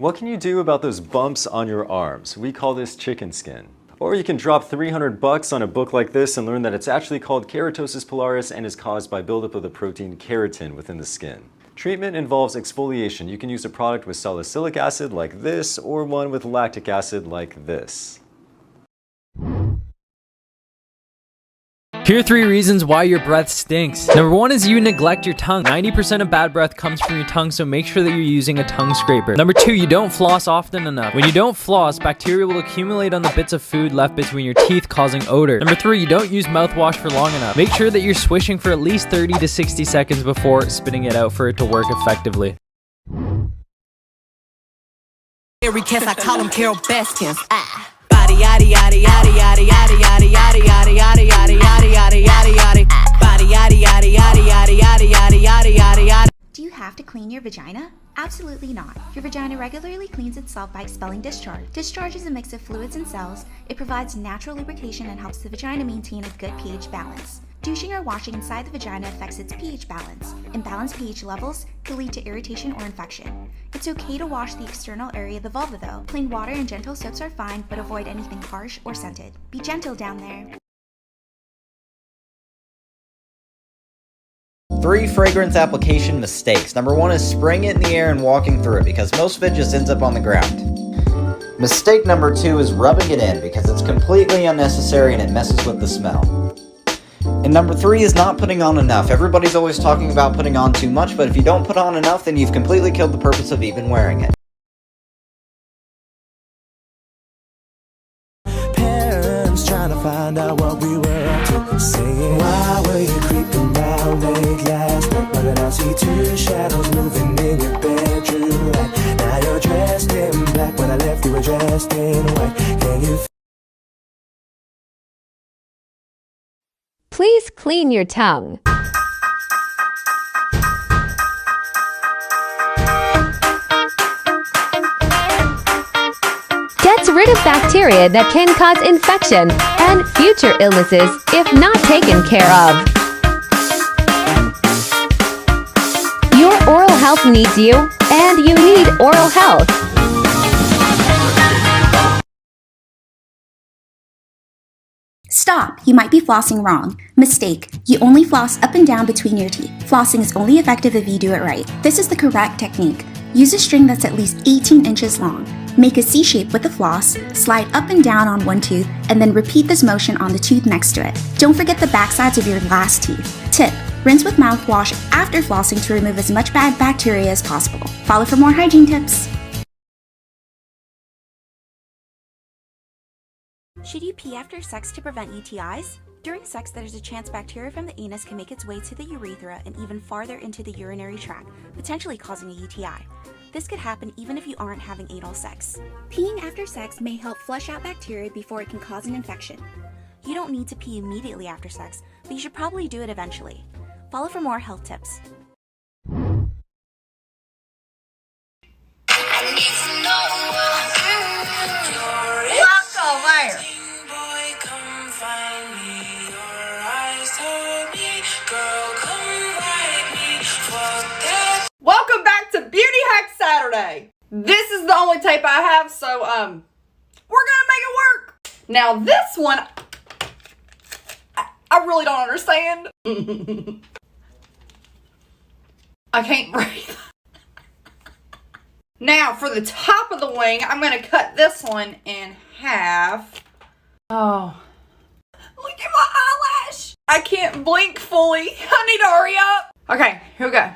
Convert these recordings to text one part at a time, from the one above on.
What can you do about those bumps on your arms? We call this chicken skin. Or you can drop $300 on a book like this and learn that it's actually called keratosis pilaris and is caused by buildup of the protein keratin within the skin. Treatment involves exfoliation. You can use a product with salicylic acid like this or one with lactic acid like this. Here are 3 reasons why your breath stinks. Number 1 is you neglect your tongue. 90% of bad breath comes from your tongue, so make sure that you're using a tongue scraper. Number 2, you don't floss often enough. When you don't floss, bacteria will accumulate on the bits of food left between your teeth, causing odor. Number 3, you don't use mouthwash for long enough. Make sure that you're swishing for at least 30 to 60 seconds before spitting it out for it to work effectively. Every kiss I call him Carol Baskins. Body yaddy yaddy yaddy yaddy yaddy yaddy yaddy yaddy yaddy yaddy yaddy yaddy yaddy yaddy. Body yaddy yaddy yaddy yaddy yaddy yaddy yaddy yaddy yaddy. Do you have to clean your vagina? Absolutely not. Your vagina regularly cleans itself by expelling discharge. Discharge is a mix of fluids and cells. It provides natural lubrication and helps the vagina maintain a good pH balance. Douching or washing inside the vagina affects its pH balance. Imbalanced pH levels could lead to irritation or infection. It's okay to wash the external area of the vulva though. Plain water and gentle soaps are fine, but avoid anything harsh or scented. Be gentle down there. 3 fragrance application mistakes. Number 1 is spraying it in the air and walking through it, because most of it just ends up on the ground. Mistake number 2 is rubbing it in, because it's completely unnecessary and it messes with the smell. And number 3 is not putting on enough. Everybody's always talking about putting on too much, but if you don't put on enough, then you've completely killed the purpose of even wearing it. Parents trying to find out what we were up to, saying, why were you creeping down late last night? But then I see 2 shadows moving in your bedroom light. Now you're dressed in black, when I left you were dressed in white. Can you Please clean your tongue. Gets rid of bacteria that can cause infection and future illnesses if not taken care of. Your oral health needs you, and you need oral health. Stop! You might be flossing wrong. Mistake. You only floss up and down between your teeth. Flossing is only effective if you do it right. This is the correct technique. Use a string that's at least 18 inches long. Make a C shape with the floss, slide up and down on one tooth, and then repeat this motion on the tooth next to it. Don't forget the backsides of your last teeth. Tip: rinse with mouthwash after flossing to remove as much bad bacteria as possible. Follow for more hygiene tips. Should you pee after sex to prevent UTIs? During sex, there's a chance bacteria from the anus can make its way to the urethra and even farther into the urinary tract, potentially causing a UTI. This could happen even if you aren't having anal sex. Peeing after sex may help flush out bacteria before it can cause an infection. You don't need to pee immediately after sex, but you should probably do it eventually. Follow for more health tips. Welcome back to Beauty Hack Saturday. This is the only tape I have, so we're gonna make it work. Now this one, I really don't understand. I can't breathe. Now for the top of the wing, I'm gonna cut this one in half. Oh, look at my eyelash. I can't blink fully. I need to hurry up. Okay, here we go.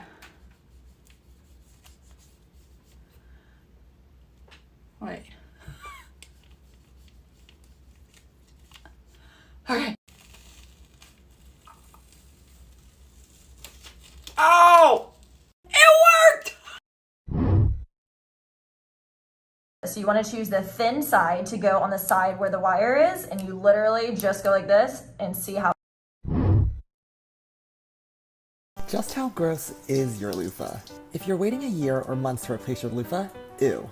Wait. Okay. Oh! It worked! So you want to choose the thin side to go on the side where the wire is, and you literally just go like this and see how. Just how gross is your loofah? If you're waiting a year or months to replace your loofah, ew.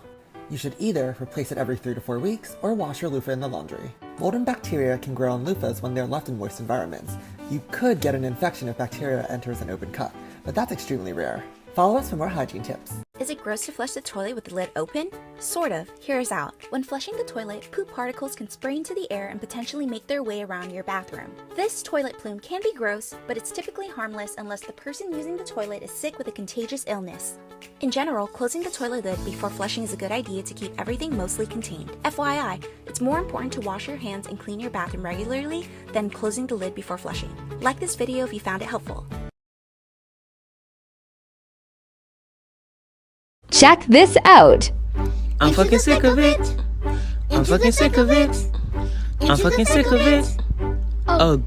You should either replace it every 3 to 4 weeks or wash your loofah in the laundry. Mold and bacteria can grow on loofahs when they're left in moist environments. You could get an infection if bacteria enters an open cut, but that's extremely rare. Follow us for more hygiene tips. Is it gross to flush the toilet with the lid open? Sort of. Here's out. When flushing the toilet, poop particles can spray into the air and potentially make their way around your bathroom. This toilet plume can be gross, but it's typically harmless unless the person using the toilet is sick with a contagious illness. In general, closing the toilet lid before flushing is a good idea to keep everything mostly contained. FYI, it's more important to wash your hands and clean your bathroom regularly than closing the lid before flushing. Like this video if you found it helpful. Check this out. I'm fucking sick of it. I'm fucking sick of it. I'm fucking sick of it. Oh.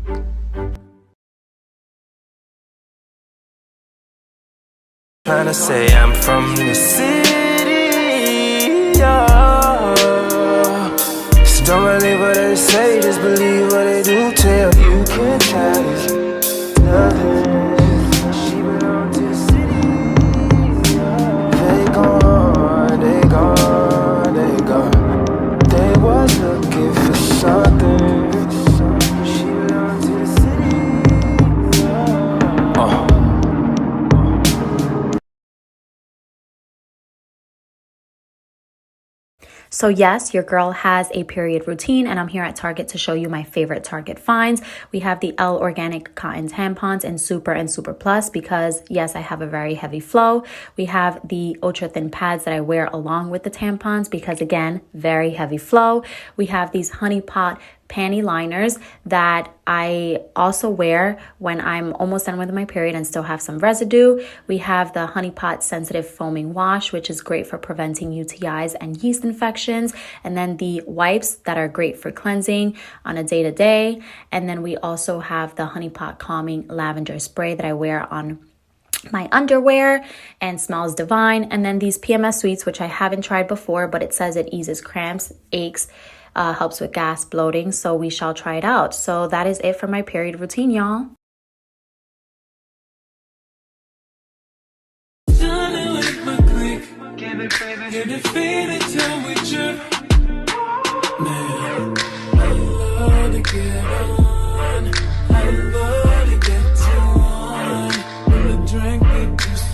Trying to say I'm from the city, yeah. So don't believe what they say, just believe what they do tell. You can try this, nothing. She belong to the city. They gone, they gone, they gone. They was looking for something. She belong to the city. So yes, your girl has a period routine, and I'm here at Target to show you my favorite Target finds. We have the L Organic Cotton Tampons in Super and Super Plus because yes, I have a very heavy flow. We have the ultra thin pads that I wear along with the tampons because again, very heavy flow. We have these Honey Pot panty liners that I also wear when I'm almost done with my period and still have some residue. We have the Honey Pot Sensitive Foaming Wash, which is great for preventing UTIs and yeast infections. And then the wipes that are great for cleansing on a day-to-day. And then we also have the Honey Pot Calming Lavender Spray that I wear on my underwear and smells divine. And then these PMS Sweets, which I haven't tried before, but it says it eases cramps, aches, helps with gas, bloating, so we shall try it out. So that is it for my period routine, y'all.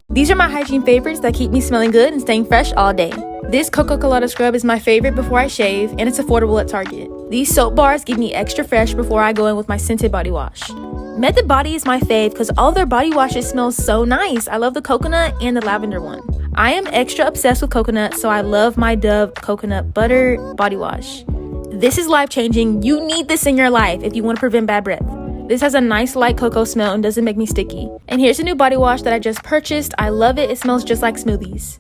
These are my hygiene favorites that keep me smelling good and staying fresh all day. This Cocoa Colada scrub is my favorite before I shave, and it's affordable at Target. These soap bars keep me extra fresh before I go in with my scented body wash. Method Body is my fave because all their body washes smell so nice. I love the coconut and the lavender one. I am extra obsessed with coconut, so I love my Dove Coconut Butter Body Wash. This is life-changing. You need this in your life if you want to prevent bad breath. This has a nice light cocoa smell and doesn't make me sticky. And here's a new body wash that I just purchased. I love it. It smells just like smoothies.